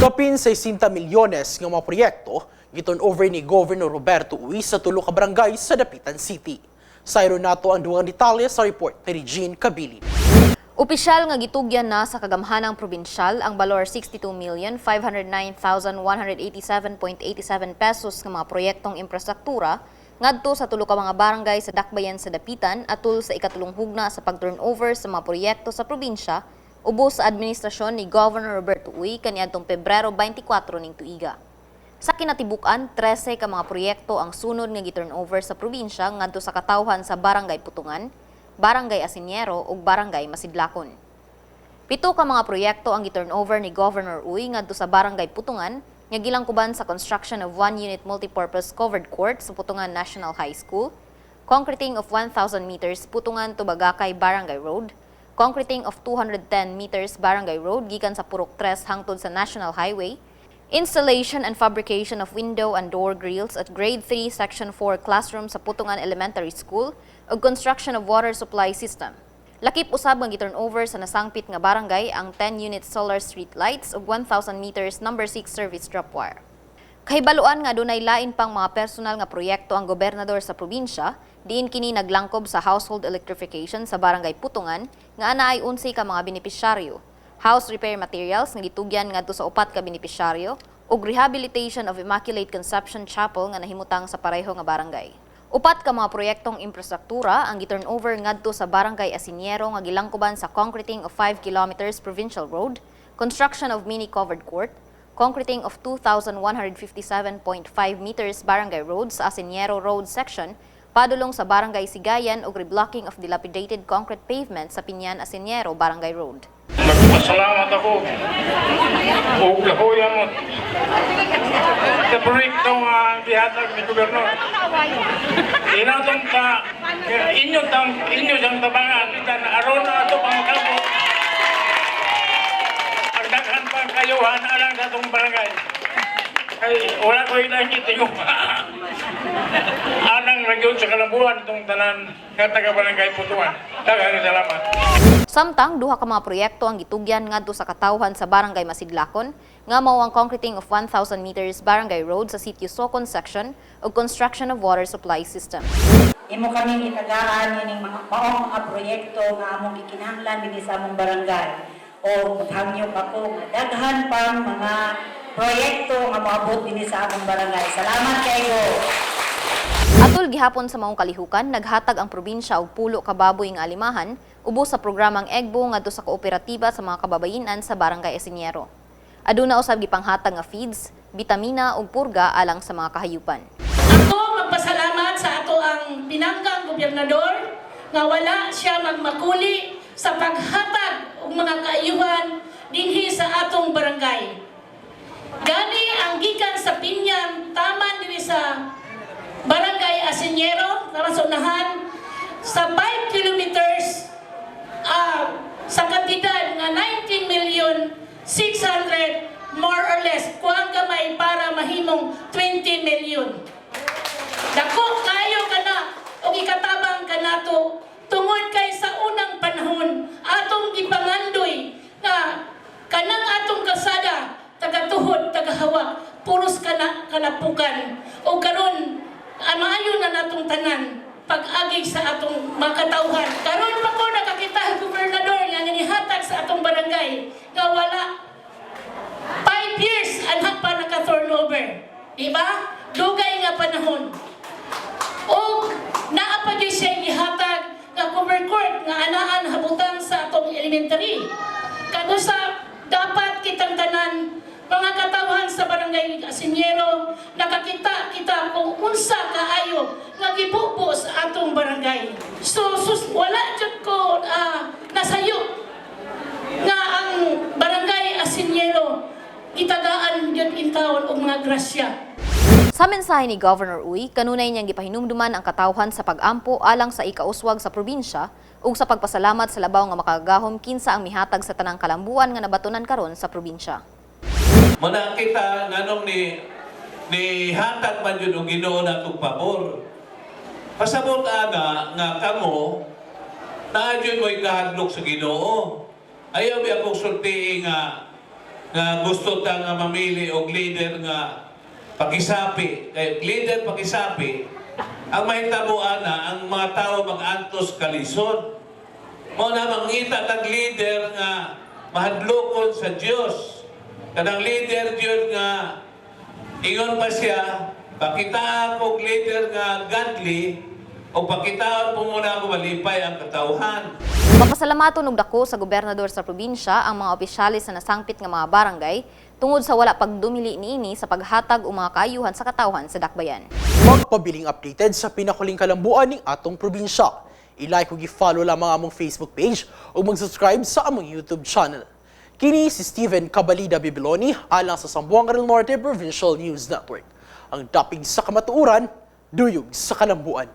Kapin 60 milyones ng mga proyekto giton over ni Governor Roberto Uy sa tulo ka barangay sa Dapitan City. Sayro nato ang duwang detalye sa report ni Jean Cabilin. Opisyal nga gitugyan na sa kagamhanang probinsyal ang balor 62,509,187.87 pesos nga mga proyektong infrastruktura ngadto sa tulo ka mga barangay sa Dakbayan sa Dapitan atul sa ikatulong hugna sa pag-turnover sa mga proyekto sa probinsya ubos sa administrasyon ni Governor Roberto Uy kaniadtong Pebrero 24 ning tuiga. Sa kinatibukan, 13 ka mga proyekto ang sunod nga gi-turnover sa probinsya ngadto sa katawhan sa Barangay Putungan, Barangay Asiniero ug Barangay Masidlakon. 7 ka mga proyekto ang gi-turnover ni Governor Uy ngadto sa Barangay Putungan nga gilangkuban sa construction of 1-unit multipurpose covered court sa Putungan National High School, concreting of 1,000 meters Putungan to Bagakay Barangay Road, concreting of 210 meters Barangay Road gikan sa Purok 3 hangtod sa National Highway, installation and fabrication of window and door grills at Grade 3 Section 4 classroom sa Putungan Elementary School ug construction of water supply system. Lakip usab nga gi-turnover sa nasangpit nga barangay ang 10-unit solar street lights ug 1,000 meters number 6 service drop wire. Kahibaluan nga dunay lain pang mga personal nga proyekto ang gobernador sa probinsya, diin kini naglangkob sa household electrification sa Barangay Putungan nga anaay 11 ka mga benepisyaryo, house repair materials nga gitugyan ngadto sa 4 ka benepisyaryo ug rehabilitation of Immaculate Conception Chapel nga nahimutang sa pareho nga barangay. 4 ka mga proyektong infrastruktura ang gi-turnover ngadto sa Barangay Asiniero nga gilangkoban sa concreting of 5 kilometers provincial road, construction of mini covered court, concreting of 2,157.5 meters barangay road sa Asiniero Road section, padulong sa Barangay Sigayan ug reblocking of dilapidated concrete pavement sa Pinyan Asiniero Barangay Road. Nagpasalamat ako o kahoyan mo sa proyekto nga bihatag ni Gobyerno. Inatong ta, inyo siyang tabangan, kita na aron na ito pang kampo. Pagdaghan pang kayuhan alang sa itong barangay. Ay, wala ko inakita yung anang nagyon sa kalambuan itong tanan nga taga-barangay Putungan. Daghang salamat. Samtang duha ka mga proyekto ang gitugyan ngadto sa katawhan sa Barangay Masidlakon nga mao ang concreting of 1,000 meters barangay road sa Sitio Socon section ug construction of water supply system. Imo kaming itagaan ining mga maong nga proyekto nga among gikinahanglan dinhi sa among barangay. O maghangyo ako nga daghan pang mga proyekto nga moabot dinhi sa among barangay. Salamat kayo. Atul gihapon sa maong kalihukan, naghatag ang probinsya og pulo ka baboy nga alimahan ubos sa programang Egbo ngadto sa kooperatiba sa mga kababayenan sa Barangay Asiniero. Aduna usab gipanghatag nga feeds, bitamina ug purga alang sa mga kahayupan. Ako magpasalamat sa ato ang pinanggang gobernador nga wala siya magmakuli sa paghatag og mga kaayuhan dinhi sa atong barangay. Gani ang gikan sa Pinyan taman dinhi sa Barangay Asiniero para sa unahan sa 5 kilometers sa kantidad nga 19,600,000 more or less kuang gamay para mahimong 20 million. Dako kayo kana og ikatabang kanato tungod kay sa unang panahon atong gipangandoy nga kanang atong kasada taga-tuhod taga-hawak puros kanapukan o karon maayo na natong tanan pag-agi sa atong makatawhan. Karon pa ko nakakita gobernador nga nihatag sa atong barangay nga wala 5 years anak pa naka-turnover. Diba? Dugay nga panahon. O naapagyo siya gihatag nga cover court nga anaan habutan sa atong elementary. Kanusa dapat kitang tanan mga katawhan sa Barangay Asiniero, nakakita kita kung unsa kaayo nga gibubo sa atong barangay. So wala jud ko nasayo nga ang Barangay Asiniero itagaan jud intawon og mga grasya. Sa mensahe ni Governor Uy, kanunay niyang gipahinumduman ang katawhan sa pag-ampo alang sa ikauswag sa probinsya ug sa pagpasalamat sa labaw nga makagahom kinsa ang mihatag sa tanang kalambuan nga nabatunan karon sa probinsya. Muna kita nanong ni hatag man yun o Ginoo na itong pabor. Pasabot ana nga kamo na yun mo'y kahadlok sa Ginoo. Ayaw mi akong sulti nga nga gusto ta nga mamili og leader nga pakisapi. Kay leader pakisapi, ang mahitabo ana ang mga tao mag-antos kalisod. Mao na mangita tag leader nga mahadlokon sa Dios. Kanang leader Dios nga ingon pa siya, pakita ako leader nga godly o pakitaan po muna ako malipay ang katauhan. Mapasalamaton og dako sa gobernador sa probinsya ang mga opisyalis sa nasangpit nga mga barangay tungod sa wala pagdumili niini sa paghatag o mga kaayuhan sa katawhan sa dakbayan. Magpabiling updated sa pinakuling kalambuan ng atong probinsya. I-like ug i-follow lamang among Facebook page o mag-subscribe sa among YouTube channel. Kini si Steven Cabalida Bibiloni alang sa Zamboanga del Norte Provincial News Network. Ang dapig sa kamatuuran, duyog sa kalambuan.